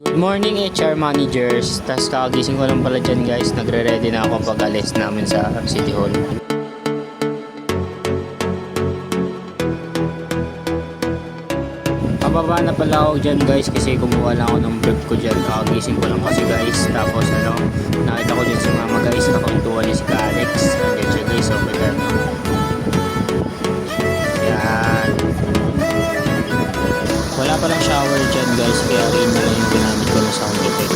Good morning HR managers. Tas kakagising ko lang pala dyan guys. Nagre-ready na ako pag alis namin sa City Hall. Pababa na pala ako dyan guys kasi kumuha lang ako ng brief ko dyan. Kakagising ko lang kasi guys. Tapos nakita ko dyan si mama guys. Nakauntuan niya si Alex. Nandiyan siya guys. Okay there. Yan. Wala palang shower dyan guys. Kaya rin na lang yung ginamit ko na sound effect.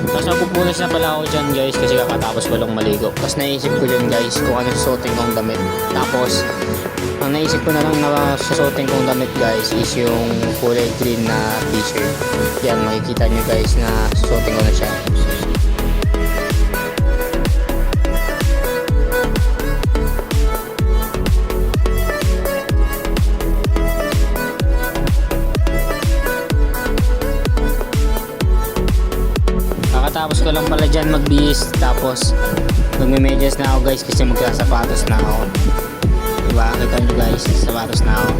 Tapos napupunas na pala ako dyan guys kasi kakatapos ko lang maligo. Tapos naisip ko dyan guys kung ano susuotin kong damit. Tapos ang naisip ko na lang na susuotin kong damit guys is yung kulay green na t-shirt. Yan, makikita nyo guys na susuotin ko na siya. Kakatapos ko lang pala dyan magbihis. Tapos magme-medyas na ako guys kasi magsasapatos na ako. Diba? Kita nyo guys, sapatos na ako.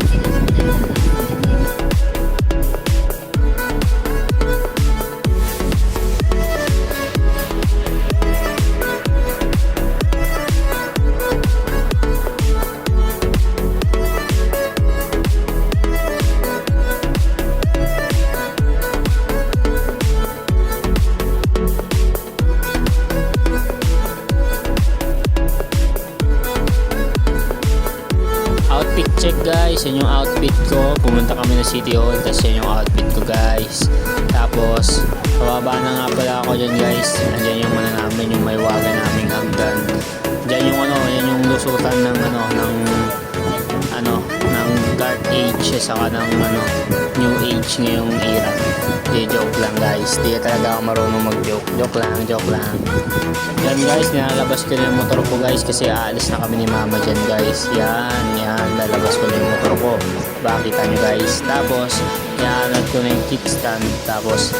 Outfit check guys, yan yung outfit ko. Pumunta kami ng City Hall, tapos yan yung outfit ko guys. Tapos pababa na nga pala ako dyan guys. Andyan yung namin, yung may waga naming hagdan. Dyan yung yan yung lusutan ng ng dark age saka ng new age ngayong era. Di joke lang guys, di talaga ako marunong mag joke. Joke lang. Yan guys, nilalabas ko na yung motor ko guys kasi aalis na kami ni mama dyan guys. Yan, lalabas ko na yung motor ko. Bakita nyo guys. Tapos ianad ko na yung kickstand. Tapos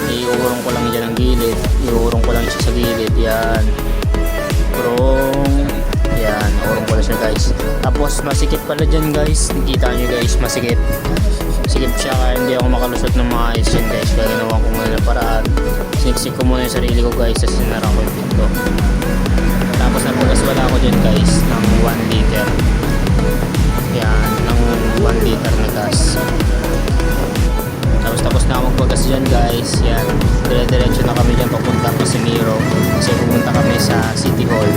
iuurong ko lang dyan ang gilid. Iuurong ko lang siya sa gilid. Yan, urong ko na siya guys. Tapos masikip pala dyan guys. Nakita nyo guys, masikip siya kaya hindi ako makalusot ng mga ayos yan guys. Kaya ginawa ko muna ng paraan. Siniksik ko muna yung sarili ko guys. Tapos sinara ko yung pinto. Tapos napagas wala ako dyan guys ng 1 liter. Yan, ng 1 liter na gas. Tapos na ako magpagas dyan guys. Yan, dire-diretso na kami dyan papunta Casimiro. Kasi pupunta kami sa City Hall.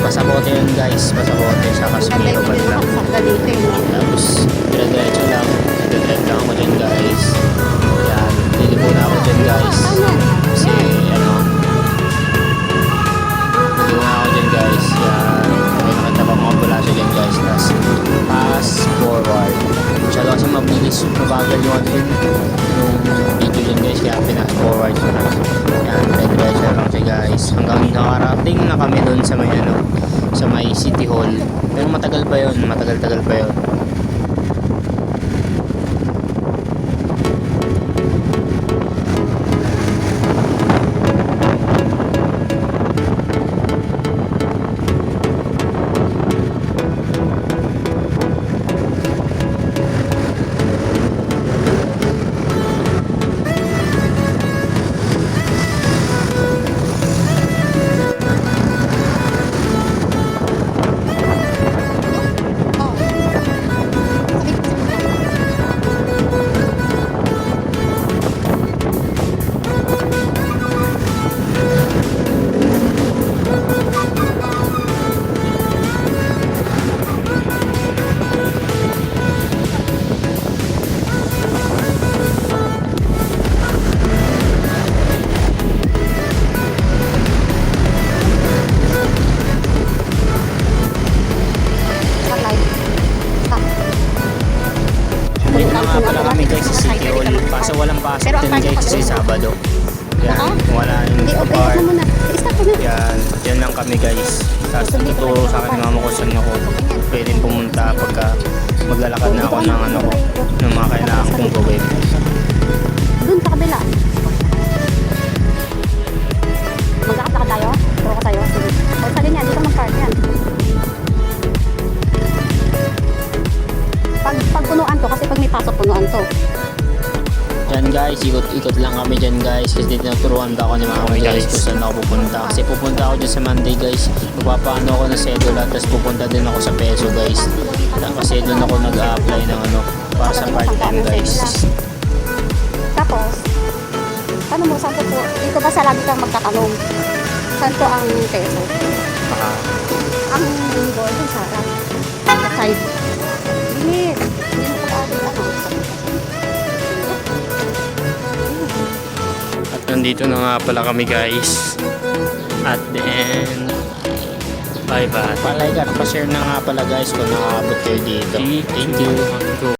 Pasabote yun guys, pasabote sa Casimiro ba lang. Tapos dire-diretso lang. Dire-diretso lang ako dyan guys. Yan, lilipo na ako dyan guys. Kasi lilipo na ako dyan guys. Yan, may nakita pa mga ambulansya dyan guys. Tapos pass forward. Masyado kasi mabilis, mabagal yung video dyan guys. Kaya pinas forward ko na. Yan, dire-diretso lang siya guys. Hanggang nakarating na kami dun sa may sa may City Hall. Pero matagal pa yun, matagal-tagal pa yun. Pala kami guys sa City Hall. Kaso walang pasok din guys kasi Sabado. Yan, wala yung car. Yan, dyan lang kami guys. Tapos tuturo sa akin mama ko saan ako pwedeng pumunta pagka maglalakad na ako ng mga kailangan kong gawin. Doon sa kabila. Magkakataka tayo? Turo ko tayo? O sa ganyan, dito mag-park yan. Pag punuan to, kasi pag may pasok punuan to. Yan guys, ikot ikot lang kami dyan guys kasi tinuturuan ako ni mama guys kung saan ako pupunta. Kasi pupunta ako dyan sa Monday guys. Magpapaano ako ng cedula tapos pupunta din ako sa peso guys. Kasi doon ako nag-a-apply ng ano para sa part-time guys. Tapos, tanong mo, saan po? Dito ba sa lagi kang magtatanong? Saan po ang peso? Ang invoice yung sa harap. Sa side. Limit. Hindi mo pag-aari ano. At nandito na nga pala kami guys. At then bye bye. Pa-like at pa-share na nga pala guys kung nakaabot kayo dito. Thank you.